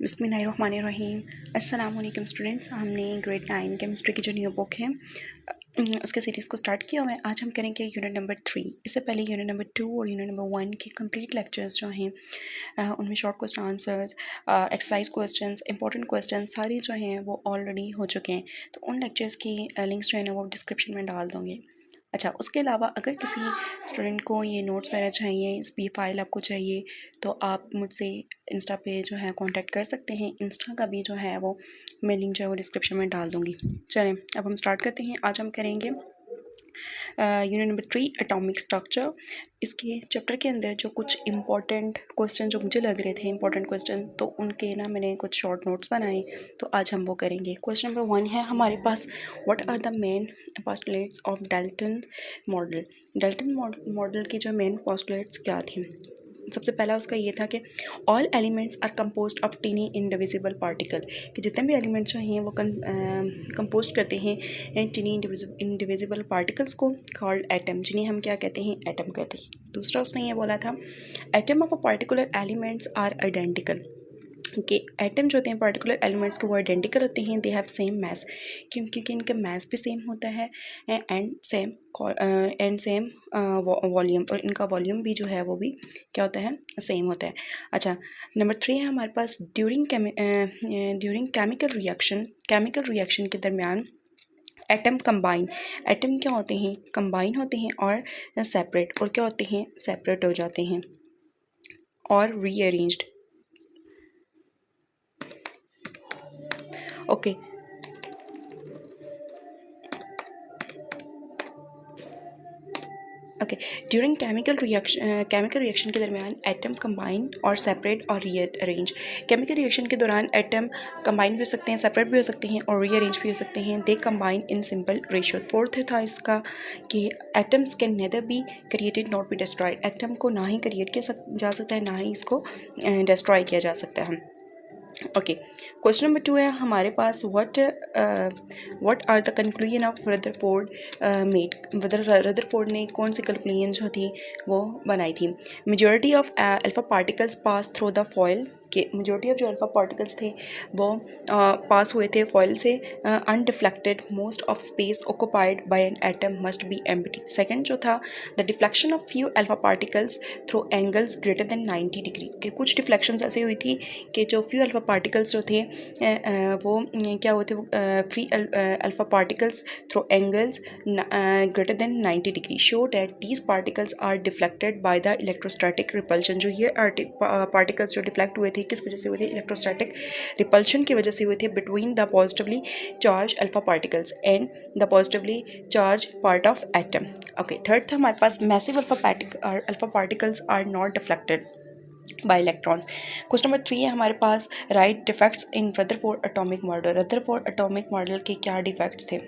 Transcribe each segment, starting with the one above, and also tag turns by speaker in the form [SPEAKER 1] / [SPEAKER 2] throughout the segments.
[SPEAKER 1] बिस्मिल्लाहिर्रहमानिर्रहीम। अस्सलाम वालेकुम स्टूडेंट्स, हमने ग्रेड 9 केमिस्ट्री की जो न्यू बुक है उसके सीरीज़ को स्टार्ट किया हुआ है। आज हम करेंगे यूनिट नंबर 3। इससे पहले यूनिट नंबर 2 और यूनिट नंबर 1 के कंप्लीट लेक्चर्स जो हैं उनमें short question answers, exercise questions, important question सारे जो हैं वो ऑलरेडी हो चुके हैं। तो उन लेक्चर्स की लिंक्स जो है ना वो डिस्क्रिप्शन में डाल दूँगी। अच्छा, उसके अलावा अगर किसी स्टूडेंट को ये नोट्स वगैरह चाहिए, इस भी फाइल आपको चाहिए, तो आप मुझसे इंस्टा पे जो है कांटेक्ट कर सकते हैं। इंस्टा का भी जो है वो मैं लिंक जो है वो डिस्क्रिप्शन में डाल दूँगी। चलें अब हम स्टार्ट करते हैं। आज हम करेंगे यूनिट नंबर 3 एटॉमिक स्ट्रक्चर। इसके चैप्टर के अंदर जो कुछ इंपॉर्टेंट क्वेश्चन जो मुझे लग रहे थे इंपॉर्टेंट क्वेश्चन, तो उनके ना मैंने कुछ शॉर्ट नोट्स बनाए, तो आज हम वो करेंगे। क्वेश्चन नंबर 1 है हमारे पास, what are the main postulates of Dalton model. Dalton model के जो मेन पोस्टुलेट्स क्या थे? सबसे पहला उसका ये था कि all elements are composed of tiny indivisible particle, कि जितने भी एलिमेंट्स जो हैं वो कंपोज करते हैं टीनी इंडिविजिबल पार्टिकल्स को, कॉल्ड एटम, जिन्हें हम क्या कहते हैं? एटम कहते हैं। दूसरा उसने ये बोला था, atom of a particular elements are identical, कि एटम जो होते हैं पर्टिकुलर एलिमेंट्स के वो आइडेंटिकल होते हैं, दे हैव सेम मैस, क्योंकि इनका मैस भी सेम होता है एंड सेम वॉल्यूम, और इनका वॉल्यूम भी जो है वो भी क्या होता है? सेम होता है। अच्छा, नंबर 3 है हमारे पास, ड्यूरिंग केमिकल रिएक्शन के दरमियान एटम कंबाइन, एटम क्या होते हैं? कंबाइन होते हैं और सेपरेट, और क्या होते हैं? सेपरेट हो जाते हैं और rearranged. Okay, okay, during chemical reaction के दरमियान एटम कंबाइन और सेपरेट और रीअरेंज। केमिकल रिएक्शन के दौरान एटम कंबाइन भी हो सकते हैं, सेपरेट भी हो सकते हैं और रीअरेंज भी हो सकते हैं। They combine in simple ratio. Fourth था इसका कि atoms can nether be created not be destroyed, atom को ना ही क्रिएट किया जा सकता है, ना ही इसको डिस्ट्रॉय किया जा सकता है। ओके, क्वेश्चन नंबर 2 है हमारे पास, what are the conclusion of Rutherford made. Rutherford ने कौन सी कंक्लूजन जो थी वो बनाई थी? Majority of alpha particles pass through the foil, के मेजॉरिटी ऑफ जो अल्फा पार्टिकल्स थे वो पास हुए थे फॉयल से। Undeflected, most of space occupied by an atom must be empty. Second जो था, the deflection of few alpha particles through angles greater than 90 degree, के कुछ डिफ्लेक्शंस ऐसे हुई थी कि जो फ्यू अल्फा पार्टिकल्स जो थे वो क्या हुए थे? Free alpha particles through angles greater than 90 degree show that these particles are deflected by the electrostatic repulsion. जो ये पार्टिकल्स जो डिफ्लेक्ट हुए थे किस वजह से हुए थे? इलेक्ट्रोस्टैटिक रिपल्शन की वजह से हुए थे between the positively charge alpha particles and the positively charge part of atom. Okay, third था हमारे पास, massive alpha particles are not deflected by electrons. Question number 3 है हमारे पास, write defects in Rutherford atomic model. Rutherford atomic model के क्या defects थे?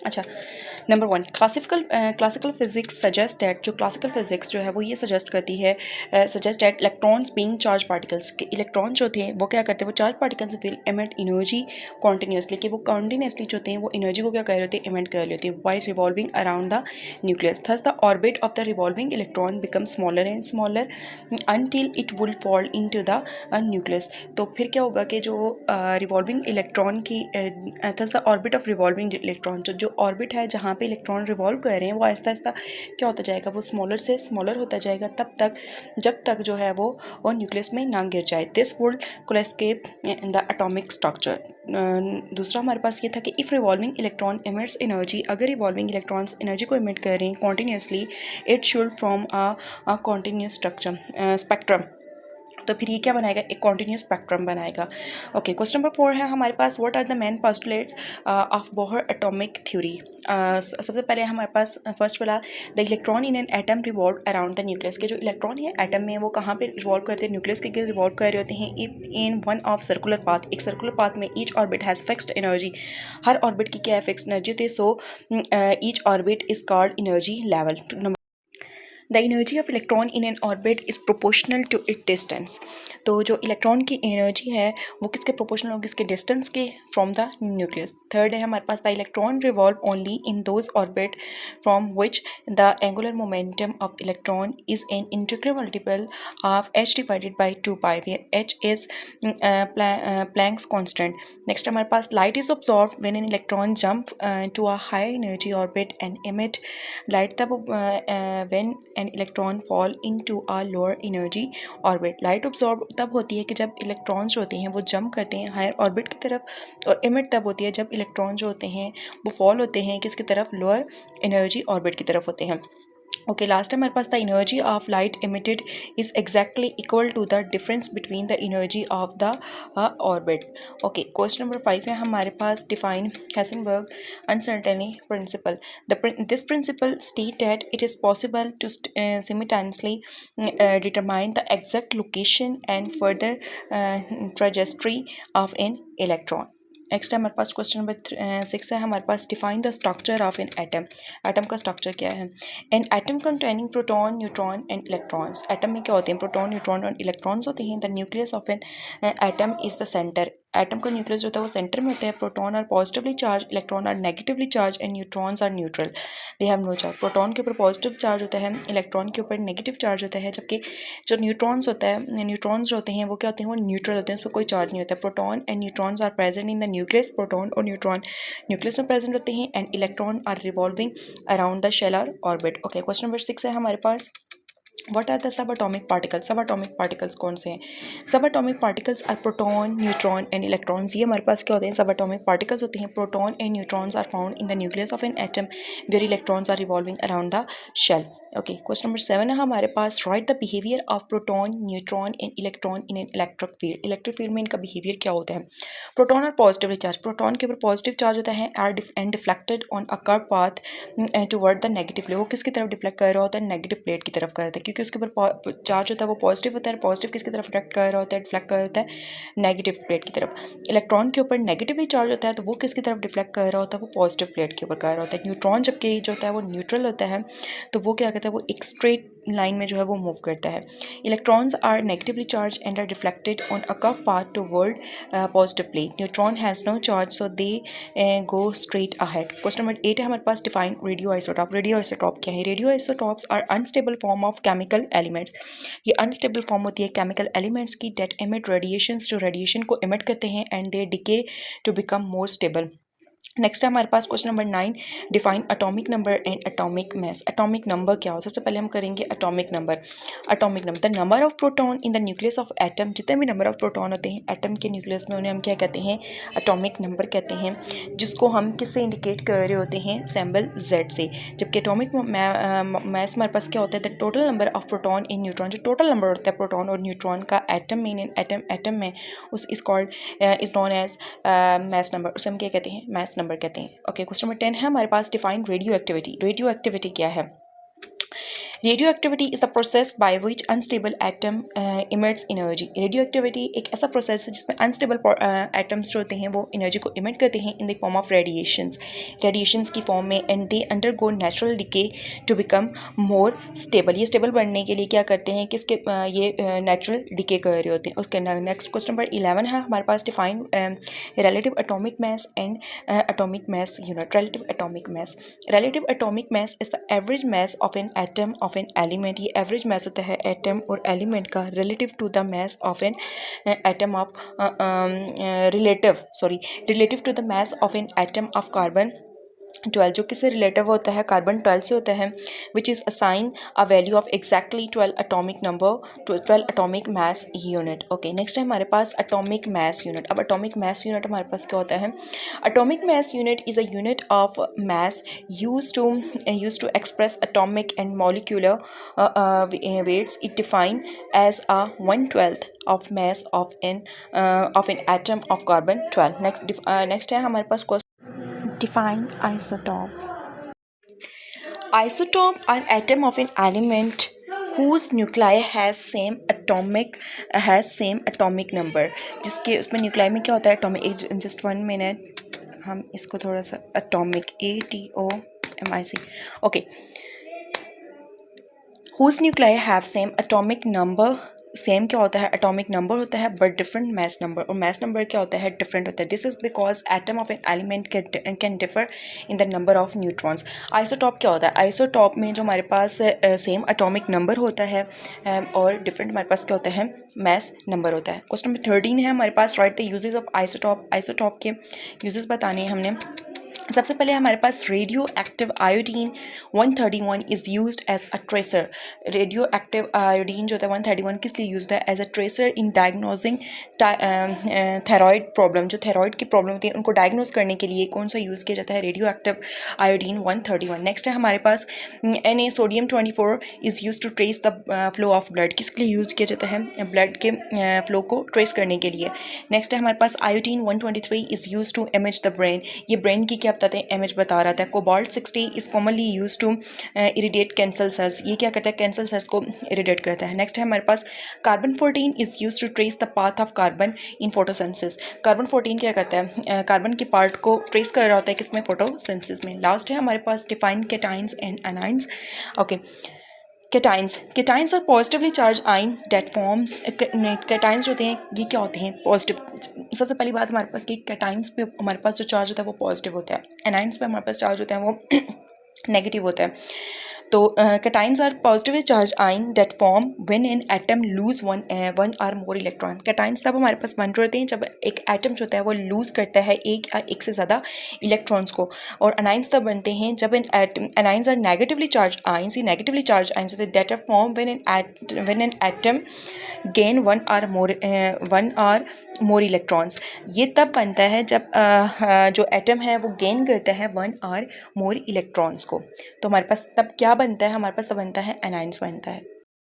[SPEAKER 1] अच्छा, नंबर 1, क्लासिकल फिजिक्स सजेस्ट दैट, जो क्लासिकल फिजिक्स जो है वो ये सजेस्ट करती है, suggest that electrons being charge particles, के इलेक्ट्रॉन जो थे वो क्या करते हैं? वो charge particles will emit energy continuously, कि वो कॉन्टीन्यूसली जो थे वो एनर्जी को क्या कर रहे होते हैं? एमिट कर रहे होते हैं while revolving around the nucleus. Thus the orbit of the revolving electron become smaller and smaller until it will fall into the nucleus. तो फिर क्या होगा कि जो रिवॉल्विंग इलेक्ट्रॉन की, thus the orbit of revolving electron, जो orbit है जहाँ पे इलेक्ट्रॉन रिवॉल्व कर रहे हैं, वो आहिस्ता आहिस्ता क्या होता जाएगा? वो स्मॉलर से स्मॉलर होता जाएगा तब तक जब तक जो है वो न्यूक्लियस में ना गिर जाए। दिस वुड कोलैस्केप इन द एटॉमिक स्ट्रक्चर। दूसरा हमारे पास ये था कि if revolving electron emits energy, अगर रिवॉल्विंग इलेक्ट्रॉन्स एनर्जी को एमिट कर रहे हैं continuously, it should from a continuous spectrum, तो फिर ये क्या बनाएगा? एक कॉन्टीन्यूस स्पेक्ट्रम बनाएगा। ओके, क्वेश्चन नंबर 4 है हमारे पास, what are the main postulates of Bohr atomic theory. सबसे पहले हमारे पास फर्स्ट वाला, the electron in an atom revolve around the nucleus, के जो इलेक्ट्रॉन है एटम में वो कहाँ पे रिवॉल्व करते हैं? न्यूक्लियस के रिवॉल्व कर रहे होते हैं in one of circular path, एक सर्कुलर पाथ में। Each orbit has fixed energy, हर ऑर्बिट की क्या है? फिक्स्ड एनर्जी होती है। So each orbit is called energy level. The energy of electron in an orbit is proportional to it distance. तो जो इलेक्ट्रॉन की एनर्जी है वो किसके प्रोपोर्शनल होगी, इसके डिस्टेंस के फ्रॉम द न्यूक्लियस। थर्ड है हमारे पास the electron revolve only in those orbit from which the angular momentum of electron is an integral multiple of h divided by 2 pi, where h is Planck's constant. Next हमारे पास light is observe when an electron jump to a high energy orbit and emit light तब when an electron fall into a lower energy orbit। Light absorb तब होती है कि जब electrons होते हैं वो जंप करते हैं हायर ऑर्बिट की तरफ, और emit तब होती है जब इलेक्ट्रॉन जो होते हैं वो फॉल होते हैं किसकी तरफ, लोअर एनर्जी ऑर्बिट की तरफ होते हैं। ओके, लास्ट हमारे पास the energy of light emitted is exactly equal to the difference between the energy of the orbit. Okay, question number 5 है हमारे पास, define Heisenberg uncertainty principle. This principle state that it is possible to simultaneously determine the exact location and further trajectory of an electron। Next हमारे पास question number 6 है हमारे पास, define the structure of an atom. Atom का structure क्या है। An atom containing proton, neutron and electrons. Atom में क्या होते हैं, प्रोटॉन, न्यूट्रॉन और इलेक्ट्रॉन्स होते हैं। The nucleus of an atom is the centre. Atom का न्यूक्लियस जो होता है वो सेंटर में होता है। Proton are positively charge, electron are negatively charge and neutrons are neutral, they have no charge. Proton के ऊपर पॉजिटिव चार्ज होता है, इलेक्ट्रॉन के ऊपर नेगेटिव चार्ज होता है, जबकि जो न्यूट्रॉन्स होता है, न्यूट्रॉन्स जो होते हैं वो क्या होते हैं, वो न्यूट्रल होते हैं, उस पर कोई चार्ज नहीं होता है। Proton and neutrons are present in the nucleus. Proton और न्यूट्रॉन न्यूक्लियस में प्रेजेंट होते हैं and electron are revolving around the shell और ऑर्बिट। ओके, क्वेश्चन नंबर 6 है हमारे पास, what are the subatomic particles. Subatomic particles कौन से हैं। Subatomic particles are proton, neutron and electrons. ये हमारे पास क्या होते हैं, सब अटोमिक पार्टिकल्स होते हैं। Proton and neutrons are found in the nucleus of an atom where electrons are revolving around the shell. Okay, question number 7 है हमारे पास, write the behaviour of proton, neutron and electron in an electric field. Electric field में इनका behaviour क्या होता है। Proton are positively charge. Proton के ऊपर पॉजिटिव चार्ज होता है and deflected on a curve path toward the negative plate. वो किसकी तरफ डिफ्लेक्ट कर रहा होता है, नेगेटिव प्लेट की तरफ कर रहा है, क्योंकि उसके ऊपर चार्ज होता है वो पॉजिटिव होता है। पॉजिटिव किसकी तरफ डिफ्लेक्ट कर रहा होता है, डिफ्लेक्ट कर रहा होता है नेगेटिव प्लेट की तरफ। इलेक्ट्रॉन के ऊपर नेगेटिवली चार्ज होता है तो वो किसकी तरफ डिफ्लेक्ट कर रहा होता है, वो पॉजिटिव प्लेट के ऊपर कर रहा होता है। न्यूट्रॉन जबकि जो होता है वो न्यूट्रल होता है, तो वो क्या कहता है, वो एक स्ट्रेट लाइन में जो है वो मूव करता है। Electrons are negatively charge and are deflected on a curve path toward positive plate. Neutron has no charge so they go straight ahead. Question number 8 है हमारे पास, define radio isotope. Radio isotope क्या है। Radio isotopes are unstable form of chemical elements. ये unstable form होती है chemical elements की, that emit radiations, जो रेडिएशन को एमिट करते हैं, and they decay to become more stable. Next है हमारे पास question number 9, define atomic number and atomic mass. Atomic number क्या हो, सबसे पहले हम करेंगे atomic number. Atomic number, the number of proton in the nucleus of atom. जितने भी नंबर ऑफ प्रोटॉन होते हैं एटम के न्यूक्लियस में, उन्हें हम क्या कहते हैं, एटॉमिक नंबर कहते हैं, जिसको हम किससे इंडिकेट कर रहे होते हैं, सिंबल Z से। जबकि एटॉमिक मास हमारे पास क्या होता है, the total number of proton in neutron. जो टोटल नंबर होता है प्रोटॉन और न्यूट्रॉन का एटम में, एटम में, उस is called is known as mass number. उसे हम क्या कहते हैं, मास नंबर कहते हैं। ओके, क्वेश्चन नंबर 10 है हमारे पास, define radio activity. Radio activity क्या है। Radioactivity is the process by which unstable atom emits energy. Radioactivity एक ऐसा प्रोसेस है जिसमें अनस्टेबल एटम्स जो होते हैं वो एनर्जी को इमिट करते हैं in the form of radiations की फॉर्म में, and they undergo natural decay to become more stable. ये स्टेबल बनने के लिए क्या करते हैं, किसके ये नेचुरल डिके कर रहे होते हैं। उसके नेक्स्ट क्वेश्चन नंबर 11 है हमारे पास, define relative atomic mass and atomic mass unit. Relative atomic mass, relative atomic mass is the average mass of an atom of an element. ये एवरेज मास होता है एटम और एलिमेंट का relative to the mass of an atom of relative to the mass of an atom of carbon 12, जो किससे relative होता है, carbon 12 से होता है, which is assign a value of exactly 12 atomic number, 12 atomic mass unit. Okay, next है हमारे पास एटॉमिक मास यूनिट। अब एटॉमिक मास यूनिट हमारे पास क्या होता है। Atomic mass unit is a unit of mass use to express atomic and molecular weights. It define as a 1/12 of mass of an atom of carbon 12। Next है हमारे पास define isotope. Isotope are atom of an element whose nuclei has same atomic number। जिसके उसमें nuclei में क्या होता है, atomic. Just 1 minute, हम इसको थोड़ा सा atomic ATOMIC। Okay, whose nuclei have same atomic number, same क्या होता है एटॉमिक नंबर होता है बट डिफरेंट मास नंबर, और मास नंबर क्या होता है डिफरेंट होता है. This is because atom of an element can differ in the number of neutrons. Isotope क्या होता है, आइसोटॉप में जो हमारे पास सेम एटॉमिक नंबर होता है और डिफरेंट हमारे पास क्या होता है मास नंबर होता है. क्वेश्चन नंबर 13 है हमारे पास, write the uses of isotope. Isotope के यूजेस बताने हैं हमने. सबसे पहले हमारे पास radio active iodine 131 is used as a tracer. Radio active iodine जो होता है 131 किस लिए यूज होता है as a tracer in diagnosing thyroid problem. जो थायराइड की प्रॉब्लम होती है उनको डायग्नोज करने के लिए कौन सा यूज़ किया जाता है, रेडियो एक्टिव आयोडीन 131. नेक्स्ट है हमारे पास Na sodium 24 is use to trace the flow of blood. किसके लिए यूज़ किया जाता है, ब्लड के फ्लो को ट्रेस करने के लिए. नेक्स्ट है हमारे पास iodine 123 is use to image the brain. ये ब्रेन की क्या बताते हैं इमेज बता रहा था. Cobalt 60 is commonly use to irradiate cancer cells. ये क्या करता है कैंसर सेल्स को इरिडेट करता है. नेक्स्ट है हमारे पास carbon 14 is use to trace the path of carbon in photosynthesis. Carbon 14 क्या करता है कार्बन के पार्ट को ट्रेस कर रहा होता है किसमें, फोटोसिंथेसिस में. लास्ट है हमारे पास define cations and anions. Okay, cations are positively charge आइन डेट फॉर्म्स. केटाइंस होते हैं ये क्या होते हैं पॉजिटिव. सबसे पहली बात हमारे पास कि केटाइंस पे हमारे पास जो चार्ज होता है वो पॉजिटिव होता है, एनाइंस पे हमारे पास चार्ज होता है वो नेगेटिव होता है. तो केटाइंस आर पॉजिटिवली चार्ज आइन that form when an atom lose one or more electron. Cations तब हमारे पास बन रहे होते हैं जब एक एटम जो होता है वो लूज करता है एक से ज़्यादा इलेक्ट्रॉन्स को. और अनाइंस तब बनते हैं जब an atom, anions are negatively charge ions. ये नेगेटिवली चार्ज आइंस होते हैं that are form when an atom gain one or more electrons. ये तब बनता है जब जो एटम है वो गेन करता है 1 आर मोर इलेक्ट्रॉन्स को. तो हमारे पास तब क्या बनता है, हमारे पास तब बनता है एनाइंस बनता है.